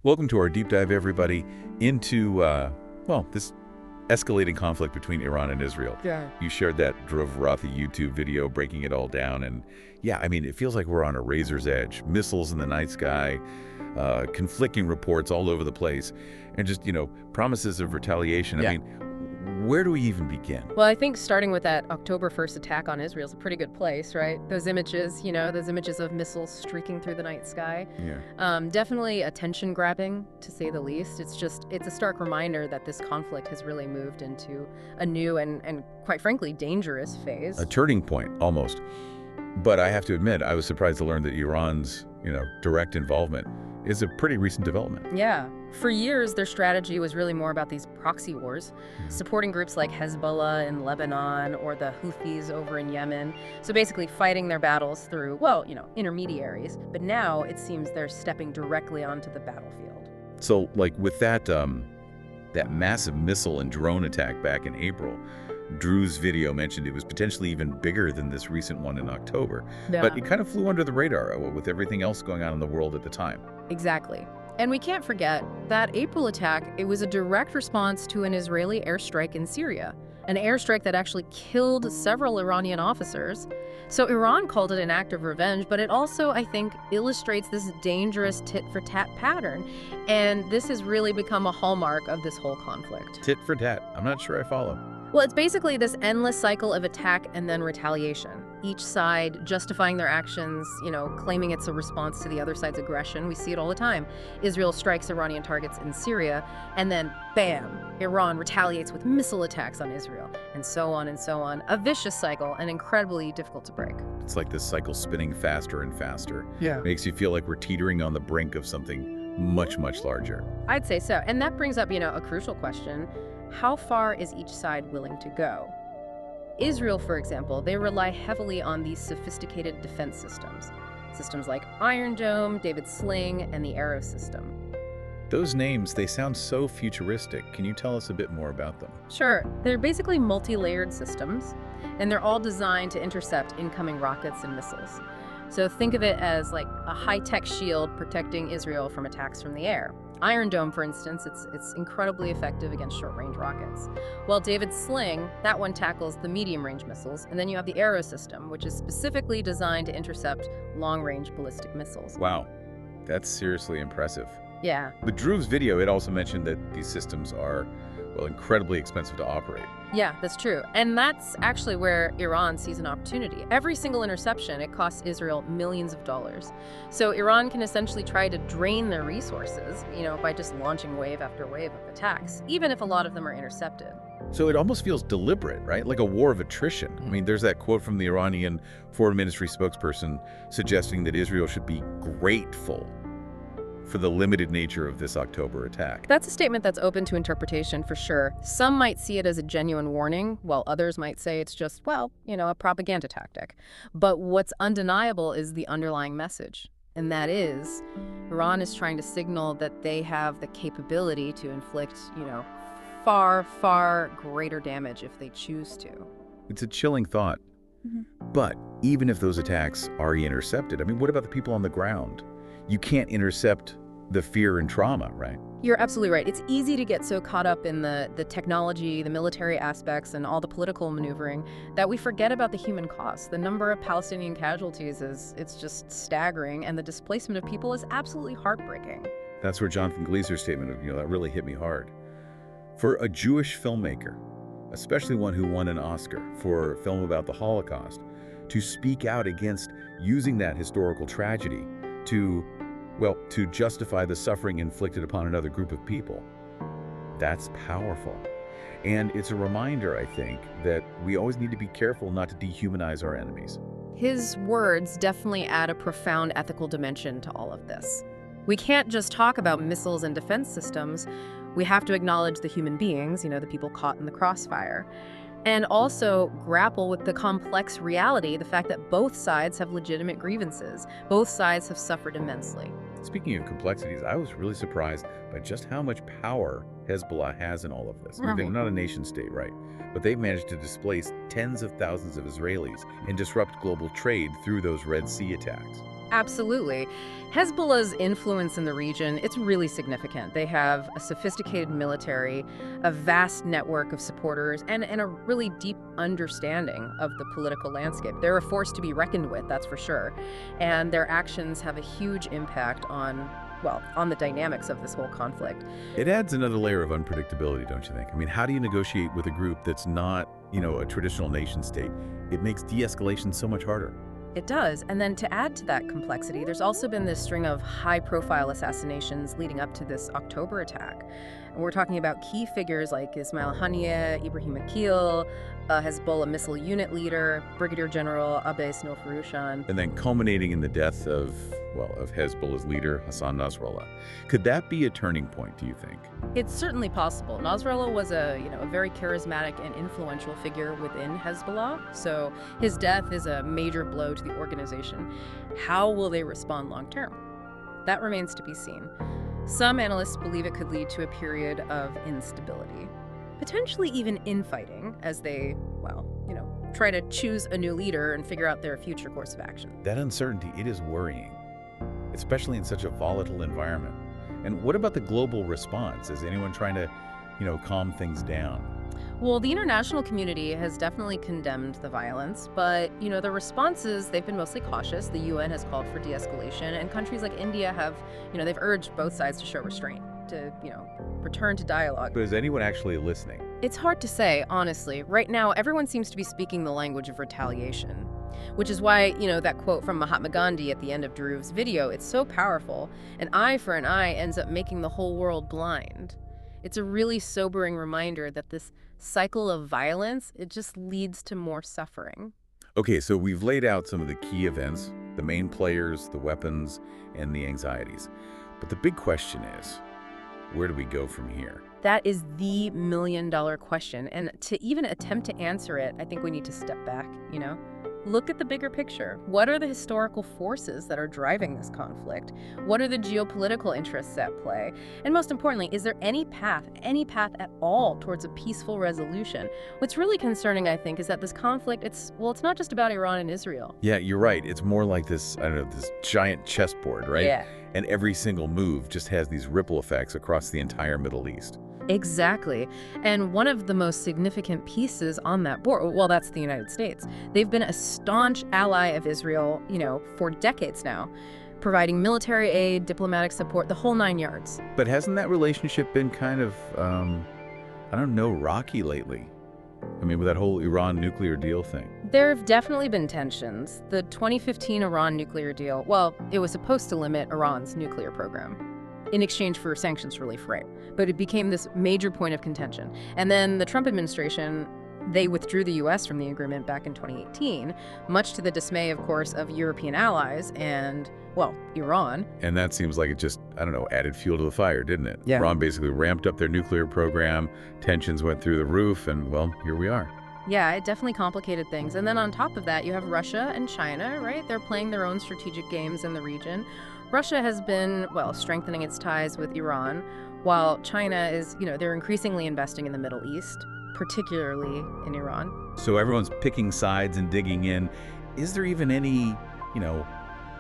Welcome to our deep dive, everybody, into, this escalating conflict between Iran and Israel. Yeah. You shared that Dhruv Rathee YouTube video breaking it all down, and yeah, I mean, it feels like we're on a razor's edge. Missiles in the night sky, conflicting reports all over the place, and just, promises of retaliation. Yeah. I mean, where do we even begin? Well, I think starting with that October 1st attack on Israel is a pretty good place, right? Those images, those images of missiles streaking through the night sky. Yeah. Definitely attention-grabbing, to say the least. It's a stark reminder that this conflict has really moved into a new and quite frankly, dangerous phase. A turning point, almost. But I have to admit, I was surprised to learn that Iran's, direct involvement is a pretty recent development. Yeah. For years, their strategy was really more about these proxy wars, supporting groups like Hezbollah in Lebanon or the Houthis over in Yemen. So basically fighting their battles through, intermediaries. But now it seems they're stepping directly onto the battlefield. So, like with that massive missile and drone attack back in April, Drew's video mentioned it was potentially even bigger than this recent one in October. Yeah. But it kind of flew under the radar with everything else going on in the world at the time. Exactly. And we can't forget that April attack, it was a direct response to an Israeli airstrike in Syria, an airstrike that actually killed several Iranian officers. So Iran called it an act of revenge, but it also, I think, illustrates this dangerous tit-for-tat pattern. And this has really become a hallmark of this whole conflict. Tit for tat. I'm not sure I follow. Well, it's basically this endless cycle of attack and then retaliation. Each side justifying their actions, claiming it's a response to the other side's aggression. We see it all the time. Israel strikes Iranian targets in Syria, and then, bam, Iran retaliates with missile attacks on Israel, and so on and so on. A vicious cycle and incredibly difficult to break. It's like this cycle spinning faster and faster. Yeah. Makes you feel like we're teetering on the brink of something much, much larger. I'd say so. And that brings up, a crucial question. How far is each side willing to go? Israel, for example, they rely heavily on these sophisticated defense systems. Systems like Iron Dome, David Sling, and the Arrow system. Those names, they sound so futuristic. Can you tell us a bit more about them? Sure. They're basically multi-layered systems, and they're all designed to intercept incoming rockets and missiles. So think of it as like a high-tech shield protecting Israel from attacks from the air. Iron Dome, for instance, it's incredibly effective against short-range rockets. While David Sling, that one tackles the medium-range missiles, and then you have the Arrow system, which is specifically designed to intercept long-range ballistic missiles. Wow, that's seriously impressive. Yeah. With Drew's video, it also mentioned that these systems are, incredibly expensive to operate. Yeah, that's true. And that's actually where Iran sees an opportunity. Every single interception, it costs Israel millions of dollars. So Iran can essentially try to drain their resources, by just launching wave after wave of attacks, even if a lot of them are intercepted. So it almost feels deliberate, right? Like a war of attrition. I mean, there's that quote from the Iranian Foreign Ministry spokesperson suggesting that Israel should be grateful for the limited nature of this October attack. That's a statement that's open to interpretation for sure. Some might see it as a genuine warning, while others might say it's just, a propaganda tactic. But what's undeniable is the underlying message. And that is, Iran is trying to signal that they have the capability to inflict, far, far greater damage if they choose to. It's a chilling thought. But even if those attacks are intercepted, what about the people on the ground? You can't intercept the fear and trauma, right? You're absolutely right. It's easy to get so caught up in the technology, the military aspects, and all the political maneuvering that we forget about the human cost. The number of Palestinian casualties it's just staggering, and the displacement of people is absolutely heartbreaking. That's where Jonathan Glazer's statement of, that really hit me hard. For a Jewish filmmaker, especially one who won an Oscar for a film about the Holocaust, to speak out against using that historical tragedy to justify the suffering inflicted upon another group of people. That's powerful. And it's a reminder, I think, that we always need to be careful not to dehumanize our enemies. His words definitely add a profound ethical dimension to all of this. We can't just talk about missiles and defense systems. We have to acknowledge the human beings, the people caught in the crossfire. And also grapple with the complex reality, the fact that both sides have legitimate grievances. Both sides have suffered immensely. Speaking of complexities, I was really surprised by just how much power Hezbollah has in all of this. They're not a nation state, right? But they've managed to displace tens of thousands of Israelis and disrupt global trade through those Red Sea attacks. Absolutely. Hezbollah's influence in the region, it's really significant. They have a sophisticated military, a vast network of supporters, and a really deep understanding of the political landscape. They're a force to be reckoned with, that's for sure. And their actions have a huge impact on, well, on the dynamics of this whole conflict. It adds another layer of unpredictability, don't you think? I mean, how do you negotiate with a group that's not, a traditional nation state? It makes de-escalation so much harder. It does. And then to add to that complexity, there's also been this string of high-profile assassinations leading up to this October attack. And we're talking about key figures like Ismail Haniyeh, Ibrahim Akil, Hezbollah missile unit leader, Brigadier General Abbas Nilfarushan. And then culminating in the death of Hezbollah's leader, Hassan Nasrallah. Could that be a turning point, do you think? It's certainly possible. Nasrallah was a very charismatic and influential figure within Hezbollah, so his death is a major blow to the organization. How will they respond long term? That remains to be seen. Some analysts believe it could lead to a period of instability, potentially even infighting as they, try to choose a new leader and figure out their future course of action. That uncertainty, it is worrying, especially in such a volatile environment. And what about the global response? Is anyone trying to, calm things down? Well, the international community has definitely condemned the violence, but, the responses, they've been mostly cautious. The UN has called for de-escalation, and countries like India have, they've urged both sides to show restraint, to, return to dialogue. But is anyone actually listening? It's hard to say, honestly. Right now, everyone seems to be speaking the language of retaliation, which is why, that quote from Mahatma Gandhi at the end of Dhruv's video, it's so powerful. An eye for an eye ends up making the whole world blind. It's a really sobering reminder that this cycle of violence, it just leads to more suffering. Okay, so we've laid out some of the key events, the main players, the weapons, and the anxieties. But the big question is, where do we go from here? That is the million-dollar question. And to even attempt to answer it, I think we need to step back, Look at the bigger picture. What are the historical forces that are driving this conflict? What are the geopolitical interests at play? And most importantly, is there any path at all towards a peaceful resolution? What's really concerning, I think, is that this conflict, it's not just about Iran and Israel. Yeah, you're right. It's more like this, this giant chessboard, right? Yeah. And every single move just has these ripple effects across the entire Middle East. Exactly. And one of the most significant pieces on that board, well, that's the United States. They've been a staunch ally of Israel, for decades now, providing military aid, diplomatic support, the whole 9 yards. But hasn't that relationship been kind of, rocky lately? I mean, with that whole Iran nuclear deal thing. There have definitely been tensions. The 2015 Iran nuclear deal, well, it was supposed to limit Iran's nuclear program in exchange for sanctions relief, right? But it became this major point of contention. And then the Trump administration, they withdrew the U.S. from the agreement back in 2018, much to the dismay, of course, of European allies and, Iran. And that seems like it just, added fuel to the fire, didn't it? Yeah. Iran basically ramped up their nuclear program, tensions went through the roof, and, here we are. Yeah, it definitely complicated things. And then on top of that, you have Russia and China, right? They're playing their own strategic games in the region. Russia has been, strengthening its ties with Iran, while China is, they're increasingly investing in the Middle East, particularly in Iran. So everyone's picking sides and digging in. Is there even any,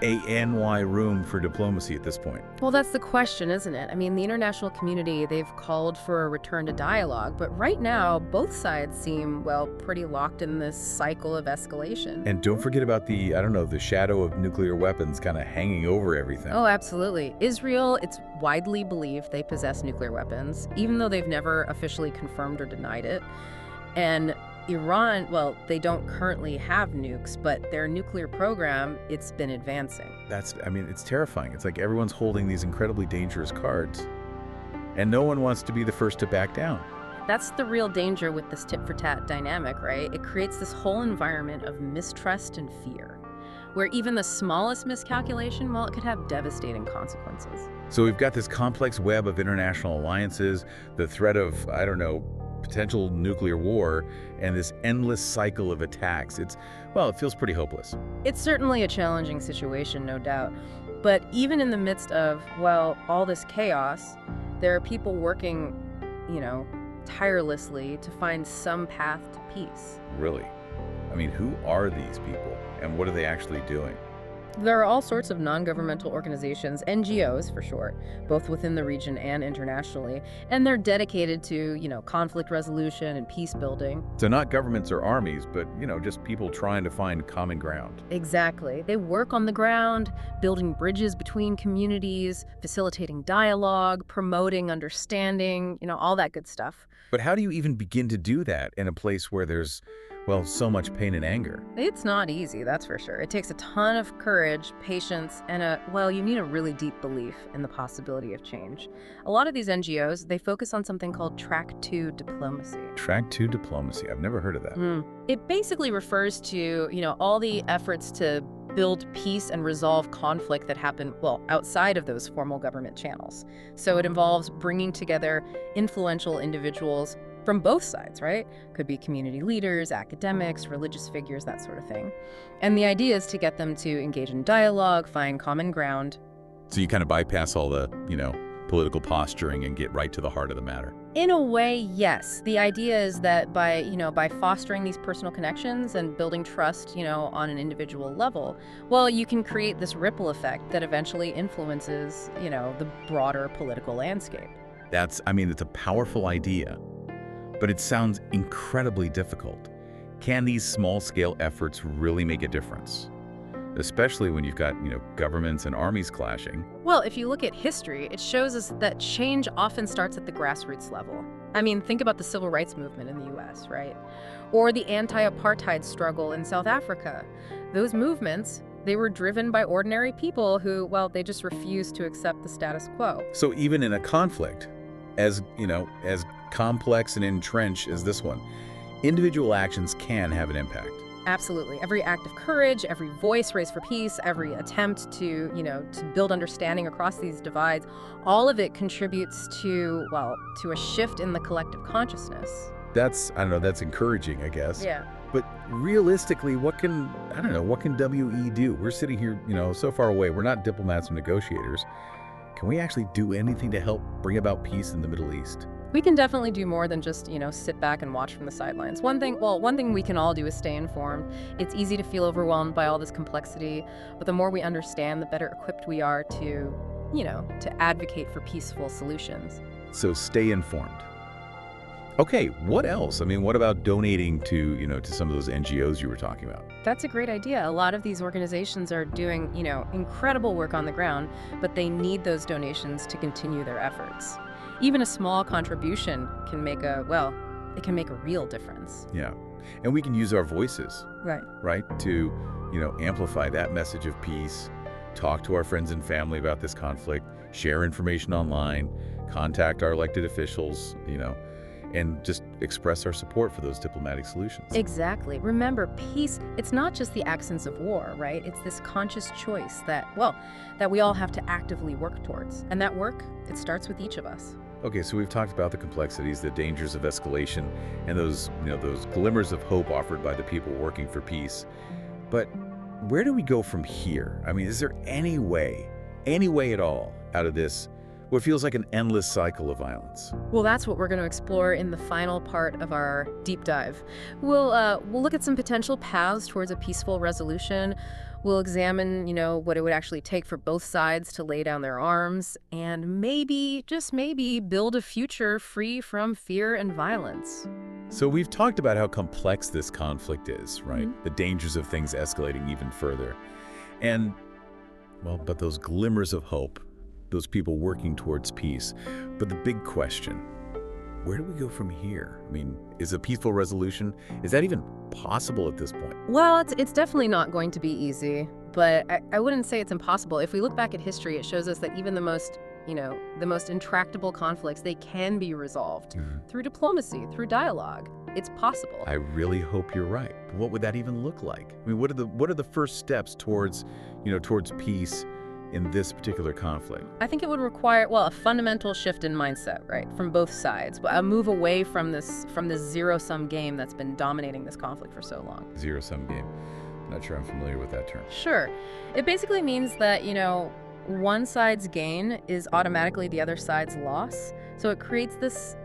ANY room for diplomacy at this point? Well, that's the question, isn't it? I mean, the international community, they've called for a return to dialogue, but right now, both sides seem, pretty locked in this cycle of escalation. And don't forget about the, the shadow of nuclear weapons kind of hanging over everything. Oh, absolutely. Israel, it's widely believed they possess nuclear weapons, even though they've never officially confirmed or denied it. And Iran, they don't currently have nukes, but their nuclear program, it's been advancing. It's terrifying. It's like everyone's holding these incredibly dangerous cards, and no one wants to be the first to back down. That's the real danger with this tit-for-tat dynamic, right? It creates this whole environment of mistrust and fear, where even the smallest miscalculation, it could have devastating consequences. So we've got this complex web of international alliances, the threat of, potential nuclear war, and this endless cycle of attacks. It feels pretty hopeless. It's certainly a challenging situation, no doubt. But even in the midst of, all this chaos, there are people working, tirelessly to find some path to peace. Really? Who are these people, and what are they actually doing? There are all sorts of non-governmental organizations, NGOs for short, both within the region and internationally, and they're dedicated to, conflict resolution and peace building. So not governments or armies, but, just people trying to find common ground. Exactly. They work on the ground, building bridges between communities, facilitating dialogue, promoting understanding, all that good stuff. But how do you even begin to do that in a place where there's, well, so much pain and anger? It's not easy, that's for sure. It takes a ton of courage, patience, and you need a really deep belief in the possibility of change. A lot of these NGOs, they focus on something called Track 2 diplomacy. Track 2 diplomacy. I've never heard of that. It basically refers to, all the efforts to build peace and resolve conflict that happen, outside of those formal government channels. So it involves bringing together influential individuals from both sides, right? Could be community leaders, academics, religious figures, that sort of thing. And the idea is to get them to engage in dialogue, find common ground. So you kind of bypass all the, political posturing and get right to the heart of the matter. In a way, yes. The idea is that by fostering these personal connections and building trust, on an individual level, you can create this ripple effect that eventually influences, the broader political landscape. It's a powerful idea, but it sounds incredibly difficult. Can these small-scale efforts really make a difference? Especially when you've got, governments and armies clashing. Well, if you look at history, it shows us that change often starts at the grassroots level. Think about the civil rights movement in the US, right? Or the anti-apartheid struggle in South Africa. Those movements, they were driven by ordinary people who, they just refused to accept the status quo. So even in a conflict, as complex and entrenched as this one, individual actions can have an impact. Absolutely. Every act of courage, every voice raised for peace, every attempt to, to build understanding across these divides, all of it contributes to a shift in the collective consciousness. That's encouraging, I guess. Yeah. But realistically, what can WE do? We're sitting here, so far away. We're not diplomats or negotiators. Can we actually do anything to help bring about peace in the Middle East? We can definitely do more than just, sit back and watch from the sidelines. One thing we can all do is stay informed. It's easy to feel overwhelmed by all this complexity, but the more we understand, the better equipped we are to, to advocate for peaceful solutions. So stay informed. Okay, what else? What about donating to, to some of those NGOs you were talking about? That's a great idea. A lot of these organizations are doing, incredible work on the ground, but they need those donations to continue their efforts. Even a small contribution can make a real difference. Yeah. And we can use our voices, right, to, amplify that message of peace, talk to our friends and family about this conflict, share information online, contact our elected officials, and just express our support for those diplomatic solutions. Exactly. Remember, peace, it's not just the absence of war, right? It's this conscious choice that we all have to actively work towards. And that work, it starts with each of us. Okay, so we've talked about the complexities, the dangers of escalation, and those glimmers of hope offered by the people working for peace. But where do we go from here? Is there any way at all out of this, what feels like an endless cycle of violence? Well, that's what we're going to explore in the final part of our deep dive. We'll look at some potential paths towards a peaceful resolution. We'll examine, what it would actually take for both sides to lay down their arms and maybe, just maybe, build a future free from fear and violence. So we've talked about how complex this conflict is, right? The dangers of things escalating even further. And, but those glimmers of hope, those people working towards peace. But the big question, where do we go from here? Is a peaceful resolution, is that even possible at this point? Well, it's definitely not going to be easy, but I wouldn't say it's impossible. If we look back at history, it shows us that even the most intractable conflicts, they can be resolved through diplomacy, through dialogue. It's possible. I really hope you're right. But what would that even look like? What are the first steps towards peace in this particular conflict? I think it would require, a fundamental shift in mindset, right, from both sides. A move away from this zero-sum game that's been dominating this conflict for so long. Zero-sum game. Not sure I'm familiar with that term. Sure. It basically means that, one side's gain is automatically the other side's loss. So it creates this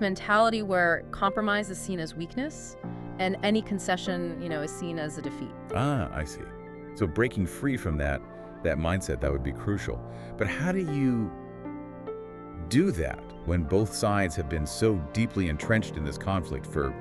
mentality where compromise is seen as weakness and any concession, is seen as a defeat. Ah, I see. So breaking free from that mindset, that would be crucial. But how do you do that when both sides have been so deeply entrenched in this conflict for,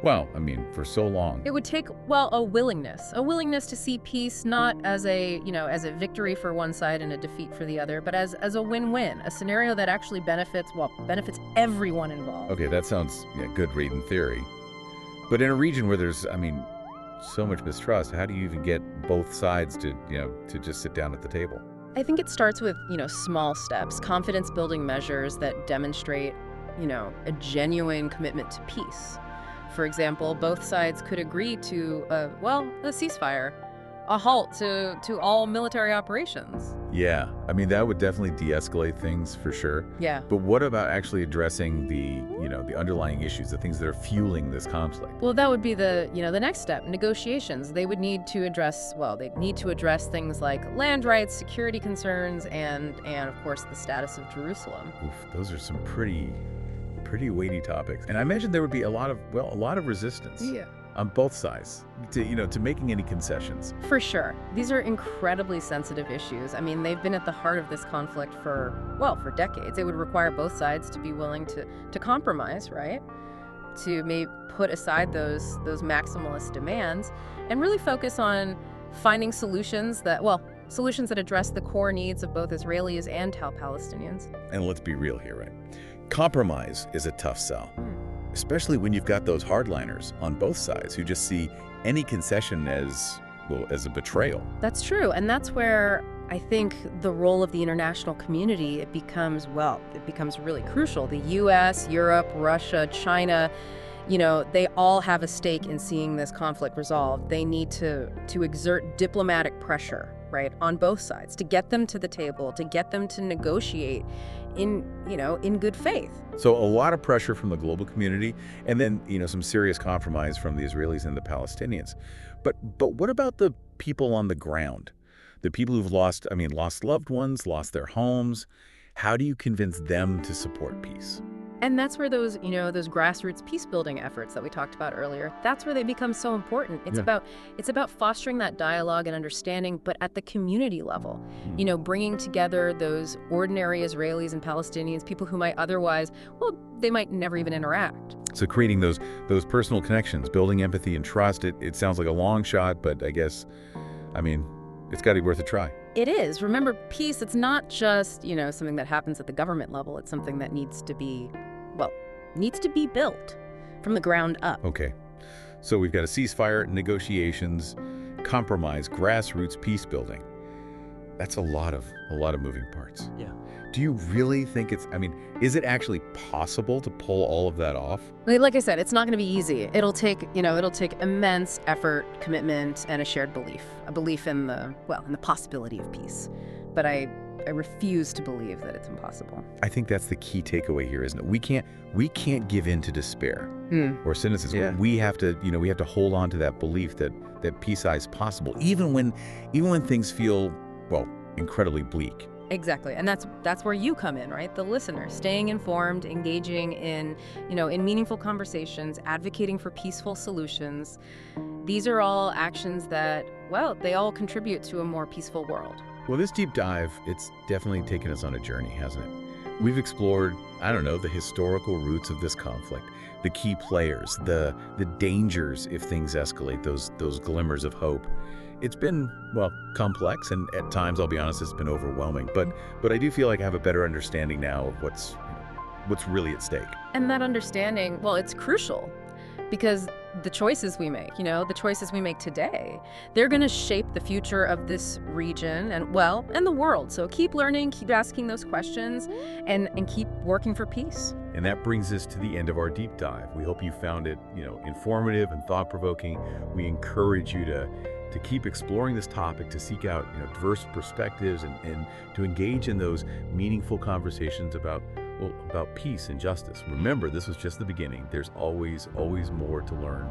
well, I mean, for so long? It would take, well, a willingness to see peace not as as a victory for one side and a defeat for the other, but as a win-win, a scenario that actually benefits everyone involved. Okay, that sounds good read in theory. But in a region where there's, I mean, so much mistrust, how do you even get both sides to, to just sit down at the table? I think it starts with, small steps, confidence-building measures that demonstrate, a genuine commitment to peace. For example, both sides could agree to, a ceasefire, a halt to all military operations. Yeah, I mean, that would definitely de-escalate things for sure. Yeah. But what about actually addressing the underlying issues, the things that are fueling this conflict? Well, that would be the next step, negotiations. They would need to address, things like land rights, security concerns, and of course, the status of Jerusalem. Oof, those are some pretty weighty topics. And I imagine there would be a lot of resistance. Yeah. On both sides to making any concessions. For sure. These are incredibly sensitive issues. I mean, they've been at the heart of this conflict for decades. It would require both sides to be willing to compromise, right? To maybe put aside those maximalist demands and really focus on finding solutions that address the core needs of both Israelis and Palestinians. And let's be real here, right? Compromise is a tough sell. Especially when you've got those hardliners on both sides who just see any concession as a betrayal. That's true, and that's where I think the role of the international community, it becomes really crucial. The U.S., Europe, Russia, China, they all have a stake in seeing this conflict resolved. They need to exert diplomatic pressure, right, on both sides to get them to the table, to get them to negotiate in good faith. So a lot of pressure from the global community, and then, some serious compromise from the Israelis and the Palestinians. But what about the people on the ground? The people who've lost loved ones, lost their homes. How do you convince them to support peace? And that's where those grassroots peace-building efforts that we talked about earlier, that's where they become so important. It's about fostering that dialogue and understanding, but at the community level, bringing together those ordinary Israelis and Palestinians, people who might otherwise, they might never even interact. So creating those personal connections, building empathy and trust, it sounds like a long shot, but I guess, it's got to be worth a try. It is. Remember, peace, it's not just, something that happens at the government level. It's something that needs to be built from the ground up. Okay. So we've got a ceasefire, negotiations, compromise, grassroots peace building. That's a lot of moving parts. Yeah. Do you really think is it actually possible to pull all of that off? Like I said, it's not going to be easy. It'll take immense effort, commitment, and a shared belief. A belief in the possibility of peace. But I refuse to believe that it's impossible. I think that's the key takeaway here, isn't it? We can't give in to despair or cynicism. Yeah. We have to hold on to that belief that peace is possible, even when things feel, incredibly bleak. Exactly. And that's where you come in, right? The listener, staying informed, engaging in meaningful conversations, advocating for peaceful solutions. These are all actions that, they all contribute to a more peaceful world. Well, this deep dive, it's definitely taken us on a journey, hasn't it? We've explored, the historical roots of this conflict, the key players, the dangers if things escalate, those glimmers of hope. It's been, complex, and at times, I'll be honest, it's been overwhelming. But I do feel like I have a better understanding now of what's really at stake. And that understanding, it's crucial, because the choices we make, the choices we make today, they're going to shape the future of this region and the world. So keep learning, keep asking those questions, and keep working for peace. And that brings us to the end of our deep dive. We hope you found it, informative and thought-provoking. We encourage you to keep exploring this topic, to seek out diverse perspectives and to engage in those meaningful conversations about peace and justice. Remember, this was just the beginning. There's always more to learn.